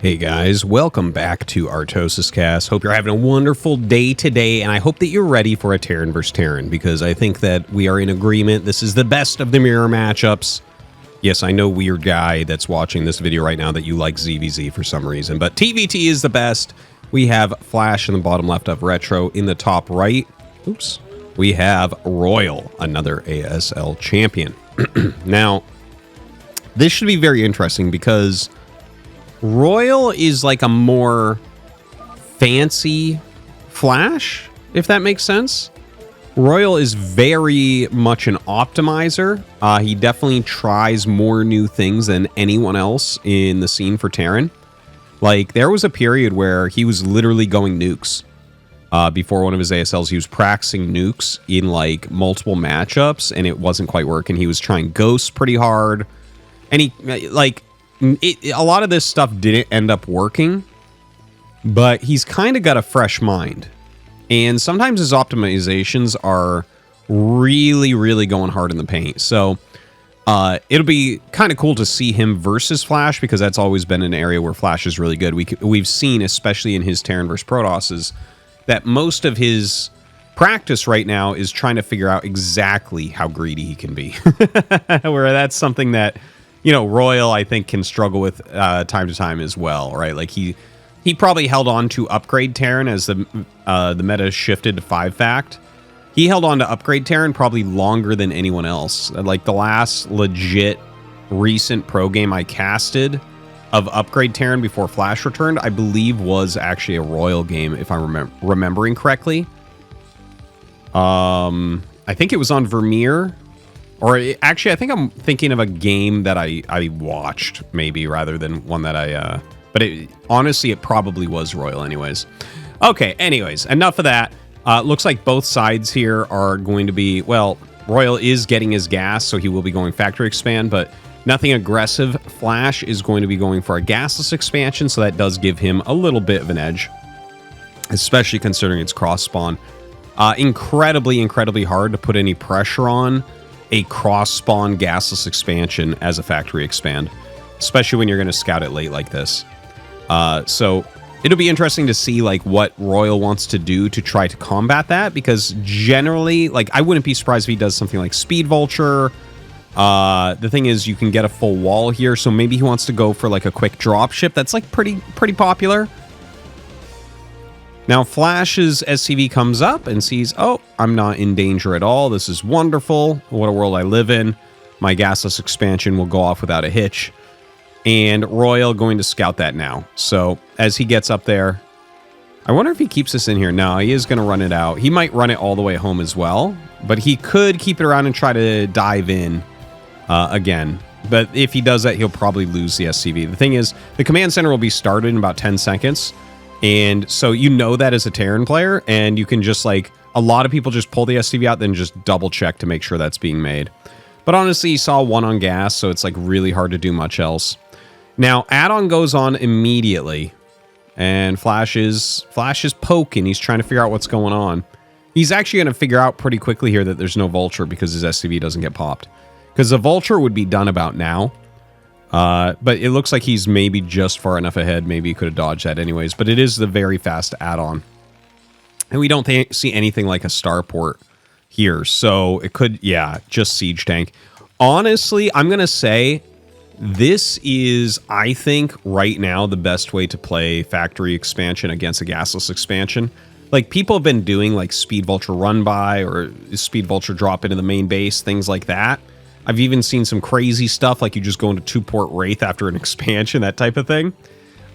Hey guys, welcome back to ArtosisCasts. Hope you're having a wonderful day today, and I hope that you're ready for a Terran vs. Terran, because I think that we are in agreement. This is the best of the mirror matchups. Yes, I know, weird guy that's watching this video right now, that you like ZVZ for some reason, but TVT is the best. We have Flash in the bottom left of Retro. In the top right, oops, we have RoyaL, another ASL champion. Now, this should be very interesting because RoyaL is like a more fancy Flash, if that makes sense. RoyaL is very much an optimizer. He definitely tries more new things than anyone else in the scene for Terran. Like, there was a period where he was literally going nukes. Before one of his ASLs, he was practicing nukes in like multiple matchups, and it wasn't quite working. He was trying ghosts pretty hard, and he like... a lot of this stuff didn't end up working, but he's kind of got a fresh mind. And sometimes his optimizations are really going hard in the paint. So it'll be kind of cool to see him versus Flash, because that's always been an area where Flash is really good. We've seen, especially in his Terran vs. Protosses, that most of his practice right now is trying to figure out exactly how greedy he can be. Where that's something that, you know, RoyaL, I think, can struggle with time to time as well, right? Like, he probably held on to upgrade Terran as the meta shifted to 5-fact. He held on to upgrade Terran probably longer than anyone else. Like, the last legit recent pro game I casted of upgrade Terran before Flash returned, I believe was actually a RoyaL game, if I'm remembering correctly. I think it was on Vermeer. Or actually, I think I'm thinking of a game that I watched, maybe, rather than one that I... but honestly, it probably was RoyaL anyways. Okay, anyways, enough of that. Looks like both sides here are going to be... Well, RoyaL is getting his gas, so he will be going factory expand, but nothing aggressive. Flash is going to be going for a gasless expansion, so that does give him a little bit of an edge, especially considering it's cross-spawn. Incredibly hard to put any pressure on a cross-spawn gasless expansion as a factory expand, especially when you're going to scout it late like this. So it'll be interesting to see like what RoyaL wants to do to try to combat that, because generally, like, I wouldn't be surprised if he does something like Speed Vulture. The thing is, you can get a full wall here, so maybe he wants to go for like a quick drop ship. That's like pretty popular. Now, Flash's SCV comes up and sees, oh, I'm not in danger at all. This is wonderful. What a world I live in. My gasless expansion will go off without a hitch. And RoyaL going to scout that now. So, as he gets up there, I wonder if he keeps this in here. No, he is going to run it out. He might run it all the way home as well, but he could keep it around and try to dive in again. But if he does that, he'll probably lose the SCV. The thing is, the command center will be started in about 10 seconds. And so you know that as a Terran player, and you can just like, a lot of people just pull the SCV out, then just double check to make sure that's being made. But honestly, you saw one on gas, so it's like really hard to do much else. Now, add-on goes on immediately, and Flash is poking. He's trying to figure out what's going on. He's actually going to figure out pretty quickly here that there's no Vulture because his SCV doesn't get popped. Because the Vulture would be done about now. But it looks like he's maybe just far enough ahead. Maybe he could have dodged that anyways. But it is the very fast add-on. And we don't see anything like a starport here. So it could, yeah, just siege tank. Honestly, I'm going to say this is, I think, right now the best way to play factory expansion against a gasless expansion. Like, people have been doing like Speed Vulture run by or Speed Vulture drop into the main base, things like that. I've even seen some crazy stuff, like you just go into 2-port wraith after an expansion, that type of thing.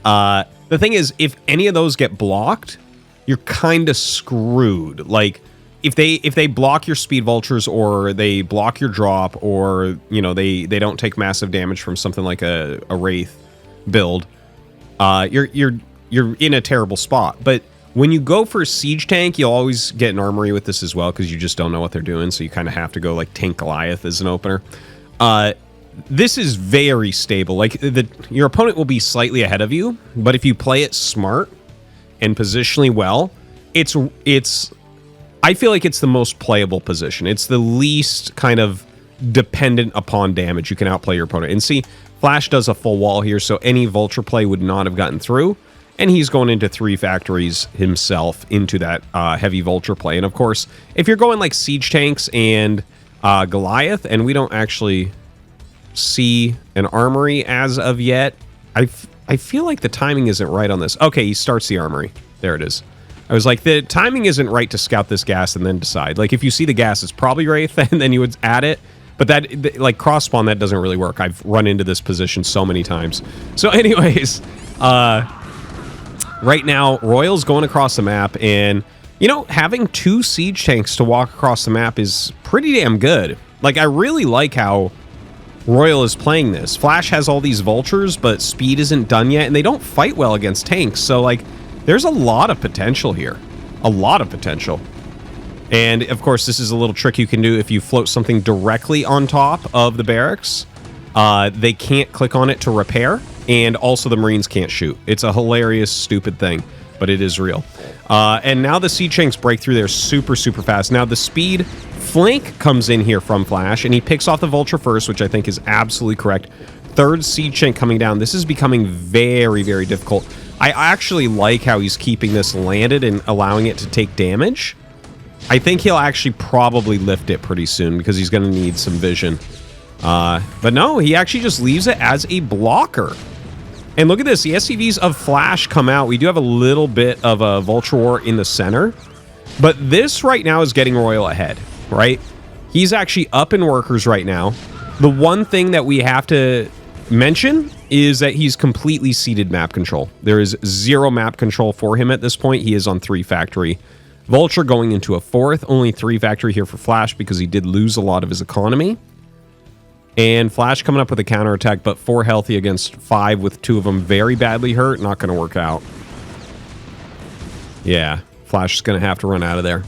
The thing is, if any of those get blocked, you're kind of screwed. Like, if they block your Speed Vultures, or they block your drop, or, you know, they don't take massive damage from something like a wraith build, you're in a terrible spot. But when you go for a siege tank, you'll always get an armory with this as well, because you just don't know what they're doing, so you kind of have to go like Tank Goliath as an opener. This is very stable. Like, your opponent will be slightly ahead of you, but if you play it smart and positionally well, I feel like it's the most playable position. It's the least kind of dependent upon damage. You can outplay your opponent. And see, Flash does a full wall here, so any vulture play would not have gotten through. And he's going into 3 factories himself into that heavy vulture play. And of course, if you're going like siege tanks and Goliath, and we don't actually see an armory as of yet, I feel like the timing isn't right on this. Okay, he starts the armory. There it is. I was like, the timing isn't right to scout this gas and then decide. Like, if you see the gas, it's probably Wraith, and then you would add it. But that, like, cross-spawn, that doesn't really work. I've run into this position so many times. So anyways, right now, RoyaL's going across the map, and, you know, having 2 siege tanks to walk across the map is pretty damn good. Like, I really like how RoyaL is playing this. Flash has all these vultures, but speed isn't done yet, and they don't fight well against tanks. So, like, there's a lot of potential here. A lot of potential. And, of course, this is a little trick you can do if you float something directly on top of the barracks. They can't click on it to repair, and also the Marines can't shoot. It's a hilarious, stupid thing, but it is real. And now the siege tanks break through there super, super fast. Now the speed flank comes in here from Flash, and he picks off the vulture first, which I think is absolutely correct. 3rd siege tank coming down. This is becoming very, very difficult. I actually like how he's keeping this landed and allowing it to take damage. I think he'll actually probably lift it pretty soon because he's going to need some vision. But no, he actually just leaves it as a blocker. And look at this. The SCVs of Flash come out. We do have a little bit of a vulture war in the center. But this right now is getting RoyaL ahead, right? He's actually up in workers right now. The one thing that we have to mention is that he's completely ceded map control. There is 0 map control for him at this point. He is on 3 factory. Vulture going into a 4th. Only 3 factory here for Flash because he did lose a lot of his economy. And Flash coming up with a counterattack, but 4 healthy against 5 with 2 of them very badly hurt. Not going to work out. Yeah, Flash is going to have to run out of there.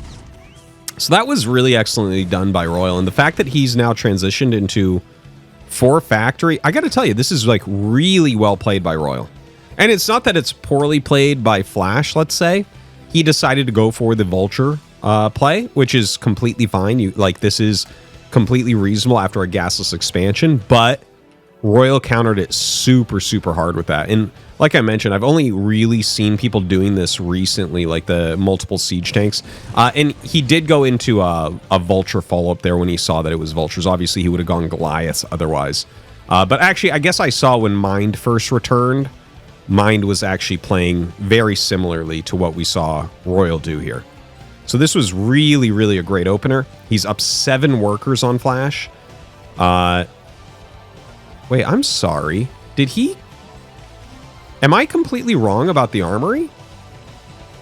So that was really excellently done by RoyaL. And the fact that he's now transitioned into 4 factory, I got to tell you, this is like really well played by RoyaL. And it's not that it's poorly played by Flash, let's say. He decided to go for the vulture play, which is completely fine. This is completely reasonable after a gasless expansion, but RoyaL countered it super, super hard with that. And like I mentioned, I've only really seen people doing this recently, like the multiple siege tanks. And he did go into a vulture follow-up there when he saw that it was vultures. Obviously, he would have gone Goliaths otherwise. But actually, I guess I saw when Mind first returned, Mind was actually playing very similarly to what we saw RoyaL do here. So this was really, really a great opener. He's up 7 workers on Flash. Wait, I'm sorry. Did he... Am I completely wrong about the armory?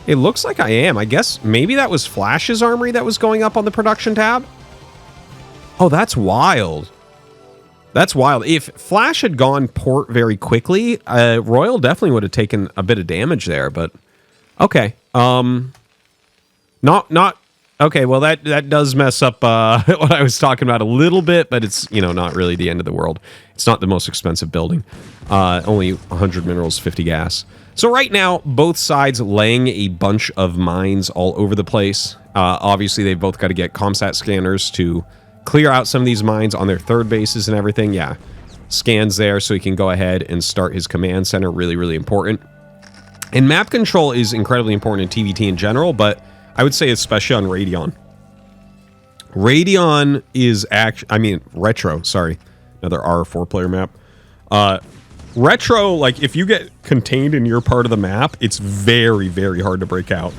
It looks like I am. I guess maybe that was Flash's armory that was going up on the production tab? Oh, that's wild. That's wild. If Flash had gone port very quickly, RoyaL definitely would have taken a bit of damage there, but okay. Not okay, well that does mess up what I was talking about a little bit, but it's, you know, not really the end of the world. It's not the most expensive building. Only 100 minerals, 50 gas. So right now, both sides laying a bunch of mines all over the place. Obviously, they've both got to get ComSat scanners to clear out some of these mines on their 3rd bases and everything. Yeah, scans there so he can go ahead and start his command center. Really, really important. And map control is incredibly important in TVT in general, but I would say especially on Radion. Radion is Retro, sorry. Another R4 player map. Retro, like, if you get contained in your part of the map, it's very, very hard to break out.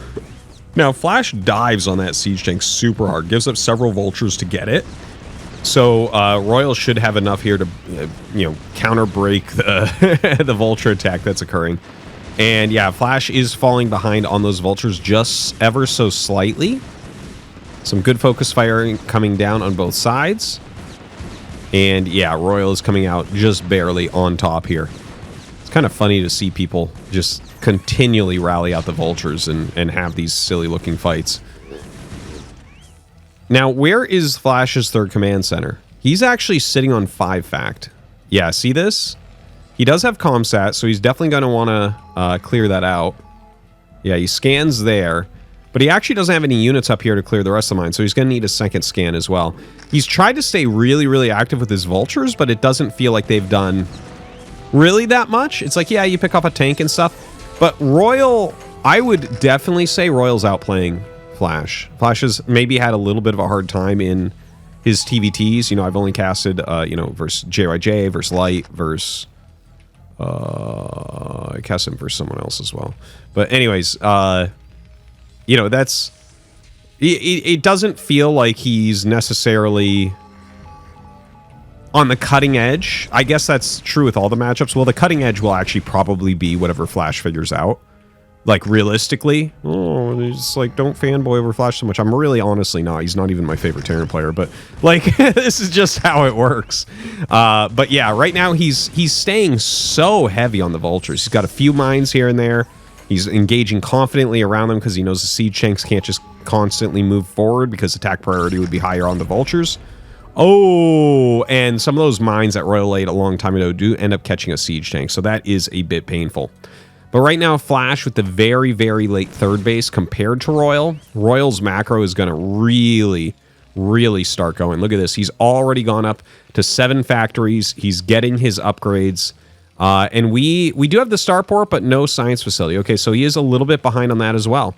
Now, Flash dives on that siege tank super hard, gives up several vultures to get it. So, RoyaL should have enough here to, counter break the, the vulture attack that's occurring. And yeah, Flash is falling behind on those vultures just ever so slightly. Some good focus firing coming down on both sides. And yeah, RoyaL is coming out just barely on top here. It's kind of funny to see people just continually rally out the vultures and have these silly looking fights. Now, where is Flash's 3rd command center? He's actually sitting on 5 fact. Yeah, see this? He does have ComSat, so he's definitely going to want to clear that out. Yeah, he scans there. But he actually doesn't have any units up here to clear the rest of the mine, so he's going to need a 2nd scan as well. He's tried to stay really, really active with his vultures, but it doesn't feel like they've done really that much. It's like, yeah, you pick up a tank and stuff. But Royal, I would definitely say Royal's outplaying Flash. Flash has maybe had a little bit of a hard time in his TVTs. You know, I've only casted, you know, versus JYJ, versus Light, versus... I cast him for someone else as well. But anyways, you know, that's... It doesn't feel like he's necessarily on the cutting edge. I guess that's true with all the matchups. Well, the cutting edge will actually probably be whatever Flash figures out. Like, realistically, it's like, don't fanboy over Flash so much. I'm really honestly not. He's not even my favorite Terran player, but, like, this is just how it works. But, yeah, right now he's staying so heavy on the Vultures. He's got a few mines here and there. He's engaging confidently around them because he knows the Siege Tanks can't just constantly move forward because attack priority would be higher on the Vultures. Oh, and some of those mines that Royal laid a long time ago do end up catching a Siege Tank, so that is a bit painful. But right now, Flash with the very, very late third base compared to Royal. Royal's macro is going to really, really start going. Look at this. He's already gone up to 7 factories. He's getting his upgrades. And we do have the starport, but no science facility. Okay, so he is a little bit behind on that as well.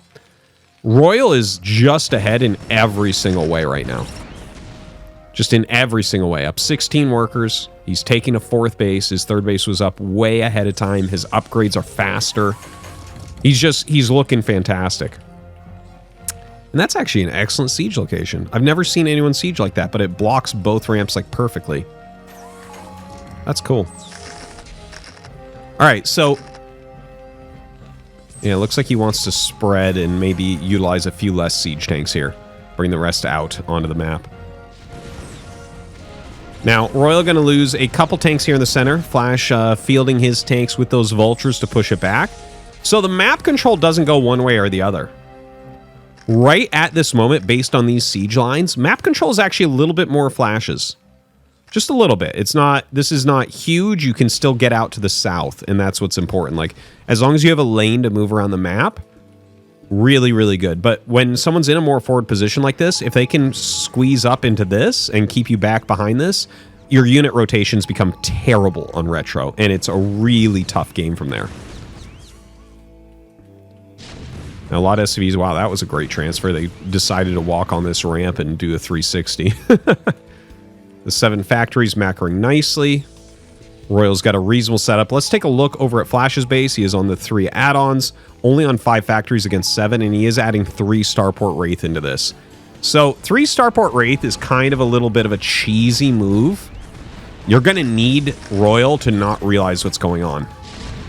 Royal is just ahead in every single way right now. Just in every single way. Up 16 workers. He's taking a 4th base. His 3rd base was up way ahead of time. His upgrades are faster. He's looking fantastic. And that's actually an excellent siege location. I've never seen anyone siege like that, but it blocks both ramps like perfectly. That's cool. All right, so yeah, it looks like he wants to spread and maybe utilize a few less siege tanks here. Bring the rest out onto the map. Now, Royal going to lose a couple tanks here in the center. Flash fielding his tanks with those Vultures to push it back. So the map control doesn't go one way or the other. Right at this moment, based on these siege lines, map control is actually a little bit more Flash's. Just a little bit. It's not, this is not huge. You can still get out to the south, and that's what's important. Like, as long as you have a lane to move around the map, really, really good. But when someone's in a more forward position like this, if they can squeeze up into this and keep you back behind this, your unit rotations become terrible on Retro, and it's a really tough game from there. Now, a lot of SCVs, wow, that was a great transfer. They decided to walk on this ramp and do a 360. The 7 factories macroing nicely. Royal's got a reasonable setup. Let's take a look over at Flash's base. He is on the 3 add-ons, only on 5 factories against 7, and he is adding 3 Starport Wraith into this. So 3 Starport Wraith is kind of a little bit of a cheesy move. You're going to need Royal to not realize what's going on.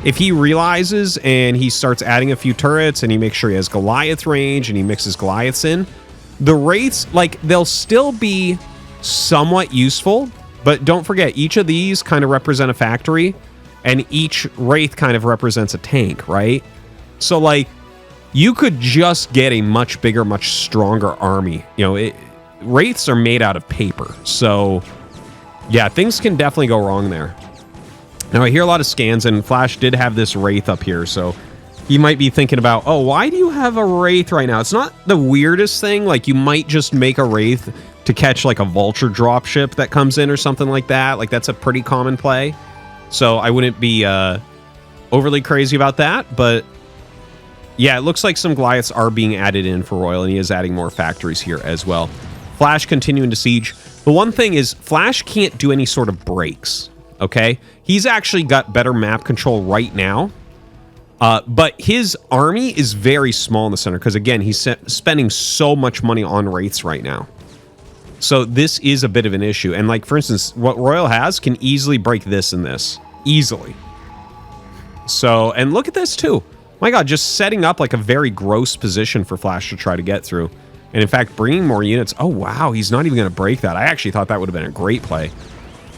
If he realizes and he starts adding a few turrets and he makes sure he has Goliath range and he mixes Goliaths in, the Wraiths, like, they'll still be somewhat useful, but don't forget, each of these kind of represent a factory, and each Wraith kind of represents a tank, right? So, like, you could just get a much bigger, much stronger army. You know, Wraiths are made out of paper, so yeah, things can definitely go wrong there. Now, I hear a lot of scans, and Flash did have this Wraith up here, so you might be thinking about, oh, why do you have a Wraith right now? It's not the weirdest thing. Like, you might just make a Wraith to catch, like, a Vulture dropship that comes in or something like that. Like, that's a pretty common play. So I wouldn't be overly crazy about that. But, yeah, it looks like some Goliaths are being added in for Royal, and he is adding more factories here as well. Flash continuing to siege. The one thing is, Flash can't do any sort of breaks, okay? He's actually got better map control right now. But his army is very small in the center because, again, he's spending so much money on Wraiths right now. So this is a bit of an issue. And, like, for instance, what Royal has can easily break this and this. Easily. So, and look at this, too. My God, just setting up, like, a very gross position for Flash to try to get through. And, in fact, bringing more units. Oh, wow, he's not even going to break that. I actually thought that would have been a great play.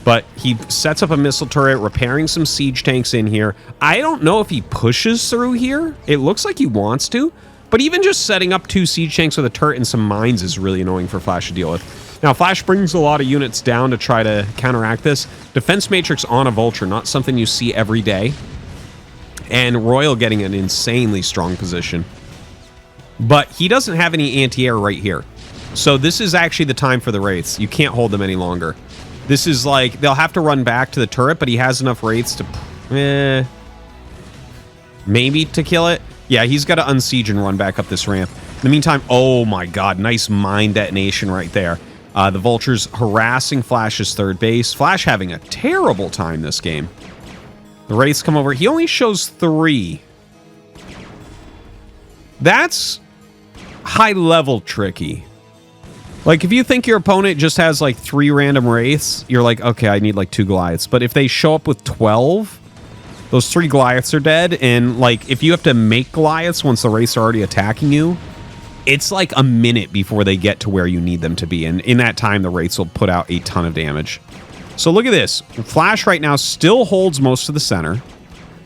But he sets up a missile turret, repairing some siege tanks in here. I don't know if he pushes through here. It looks like he wants to. But even just setting up 2 siege tanks with a turret and some mines is really annoying for Flash to deal with. Now, Flash brings a lot of units down to try to counteract this. Defense Matrix on a Vulture, not something you see every day. And Royal getting an insanely strong position. But he doesn't have any anti-air right here. So this is actually the time for the Wraiths. You can't hold them any longer. This is like, they'll have to run back to the turret, but he has enough Wraiths to Maybe to kill it. Yeah, he's got to unsiege and run back up this ramp. In the meantime, oh my god, nice mine detonation right there. The Vultures harassing Flash's third base. Flash having a terrible time this game. The Wraiths come over. He only shows 3. That's high-level tricky. Like, if you think your opponent just has, like, 3 random Wraiths, you're like, okay, I need, like, 2 Goliaths. But if they show up with 12, those 3 Goliaths are dead. And, like, if you have to make Goliaths once the Wraiths are already attacking you, it's like a minute before they get to where you need them to be. And in that time, the Wraiths will put out a ton of damage. So look at this. Flash right now still holds most of the center.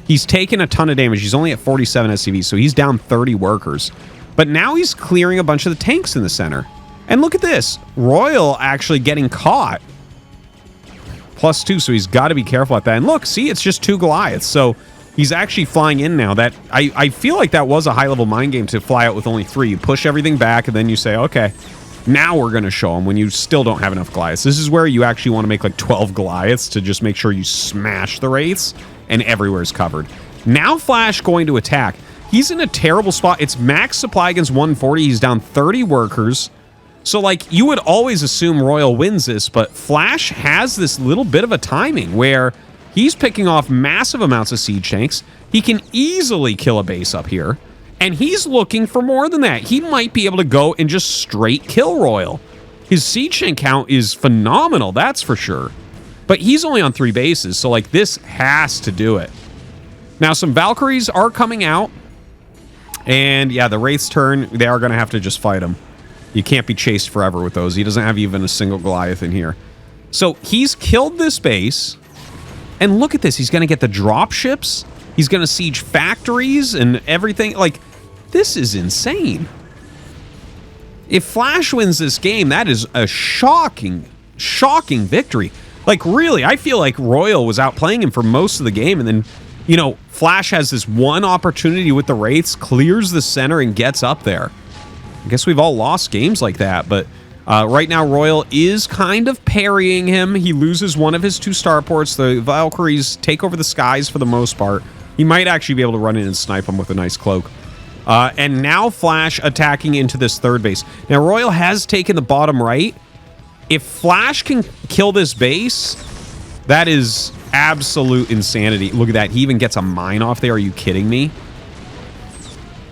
He's taken a ton of damage. He's only at 47 SCV, so he's down 30 workers. But now he's clearing a bunch of the tanks in the center. And look at this. RoyaL actually getting caught. +2, so he's got to be careful at that. And look, see, it's just 2 Goliaths. So he's actually flying in now. That I feel like that was a high-level mind game to fly out with only 3. You push everything back, and then you say, okay, now we're going to show him when you still don't have enough Goliaths. This is where you actually want to make like 12 Goliaths to just make sure you smash the Wraiths, and everywhere's covered. Now Flash going to attack. He's in a terrible spot. It's max supply against 140. He's down 30 workers. So, like, you would always assume RoyaL wins this, but Flash has this little bit of a timing where he's picking off massive amounts of siege tanks. He can easily kill a base up here, and he's looking for more than that. He might be able to go and just straight kill RoyaL. His siege tank count is phenomenal, that's for sure. But he's only on 3 bases, so, like, this has to do it. Now, some Valkyries are coming out, and, yeah, the Wraith's turn, they are going to have to just fight him. You can't be chased forever with those. He doesn't have even a single Goliath in here. So he's killed this base. And look at this. He's going to get the drop ships. He's going to siege factories and everything. Like, this is insane. If Flash wins this game, that is a shocking, shocking victory. Like, really, I feel like RoyaL was outplaying him for most of the game. And then, you know, Flash has this one opportunity with the Wraiths, clears the center, and gets up there. I guess we've all lost games like that, but right now RoyaL is kind of parrying him. He loses one of his 2 starports. The Valkyries take over the skies for the most part. He might actually be able to run in and snipe him with a nice cloak. And now Flash attacking into this third base. Now RoyaL has taken the bottom right. If Flash can kill this base, that is absolute insanity. Look at that. He even gets a mine off there. Are you kidding me?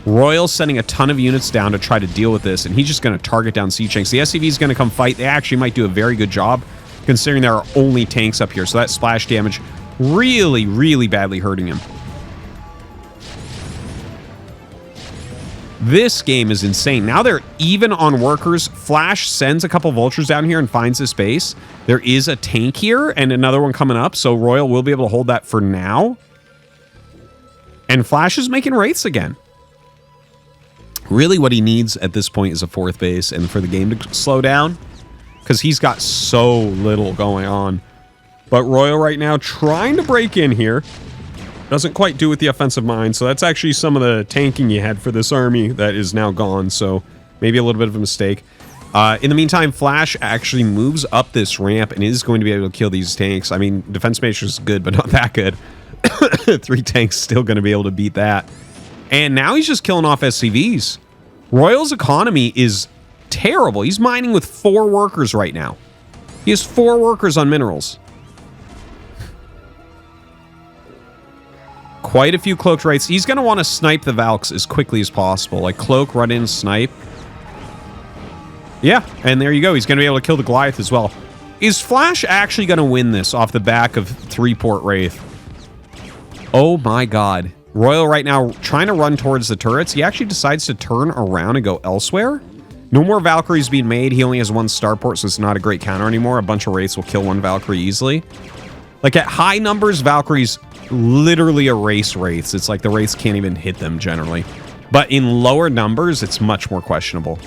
RoyaL's sending a ton of units down to try to deal with this, and he's just going to target down siege tanks. The SCV is going to come fight. They actually might do a very good job, considering there are only tanks up here. So that splash damage really, really badly hurting him. This game is insane. Now they're even on workers. Flash sends a couple vultures down here and finds this base. There is a tank here and another one coming up, so RoyaL will be able to hold that for now. And Flash is making wraiths again. Really what he needs at this point is a 4th base and for the game to slow down, because he's got so little going on. But RoyaL right now trying to break in here. Doesn't quite do with the offensive mind, so that's actually some of the tanking you had for this army that is now gone, so maybe a little bit of a mistake. In the meantime, Flash actually moves up this ramp and is going to be able to kill these tanks. I mean, Defense Matrix is good, but not that good. 3 tanks still going to be able to beat that. And now he's just killing off SCVs. RoyaL's economy is terrible. He's mining with 4 workers right now. He has 4 workers on minerals. Quite a few cloaked wraiths. He's going to want to snipe the Valks as quickly as possible. Like, cloak, run in, snipe. Yeah, and there you go. He's going to be able to kill the Goliath as well. Is Flash actually going to win this off the back of 3-port Wraith? Oh my god. RoyaL right now trying to run towards the turrets. He actually decides to turn around and go elsewhere. No more Valkyries being made. He only has 1 starport, so it's not a great counter anymore. A bunch of Wraiths will kill 1 Valkyrie easily. Like, at high numbers, Valkyries literally erase Wraiths. It's like the Wraiths can't even hit them generally. But in lower numbers, it's much more questionable.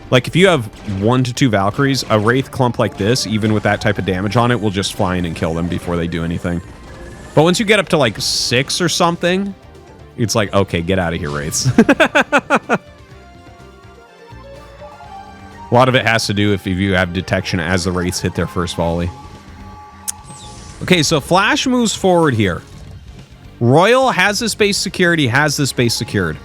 Like, if you have 1 to 2 Valkyries, a Wraith clump like this, even with that type of damage on it, will just fly in and kill them before they do anything. But once you get up to, like, 6 or something, it's like, okay, get out of here, Wraiths. A lot of it has to do if you have detection as the Wraiths hit their first volley. Okay, so Flash moves forward here. RoyaL has this base secured. He has this base secured.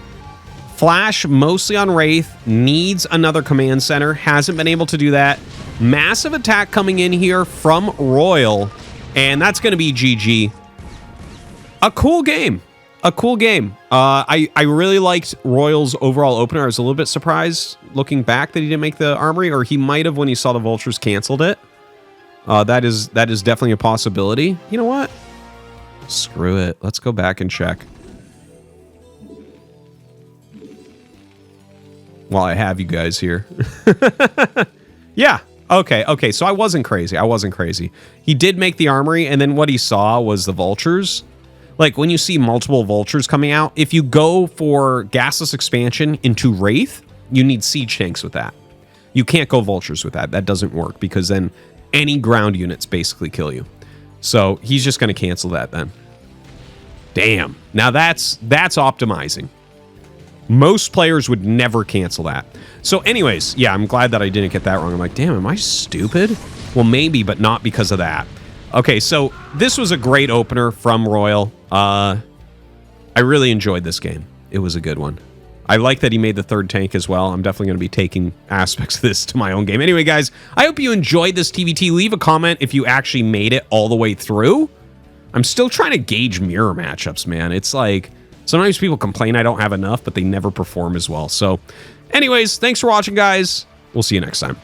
Flash, mostly on Wraith, needs another command center. Hasn't been able to do that. Massive attack coming in here from RoyaL, and that's going to be GG. A cool game. A cool game. I really liked RoyaL's overall opener. I was a little bit surprised looking back that he didn't make the armory, or he might have when he saw the vultures canceled it. That is definitely a possibility. You know what? Screw it. Let's go back and check. While I have you guys here. Yeah. Okay. So I wasn't crazy. He did make the armory, and then what he saw was the vultures. Like, when you see multiple vultures coming out, if you go for gasless expansion into Wraith, you need siege tanks with that. You can't go vultures with that. That doesn't work, because then any ground units basically kill you. So he's just going to cancel that then. Damn. Now that's optimizing. Most players would never cancel that. So anyways, yeah, I'm glad that I didn't get that wrong. I'm like, damn, am I stupid? Well, maybe, but not because of that. Okay, so this was a great opener from RoyaL. I really enjoyed this game. It was a good one. I like that he made the third tank as well. I'm definitely going to be taking aspects of this to my own game. Anyway, guys, I hope you enjoyed this TVT. Leave a comment if you actually made it all the way through. I'm still trying to gauge mirror matchups, man. It's like, sometimes people complain I don't have enough, but they never perform as well. So, anyways, thanks for watching, guys. We'll see you next time.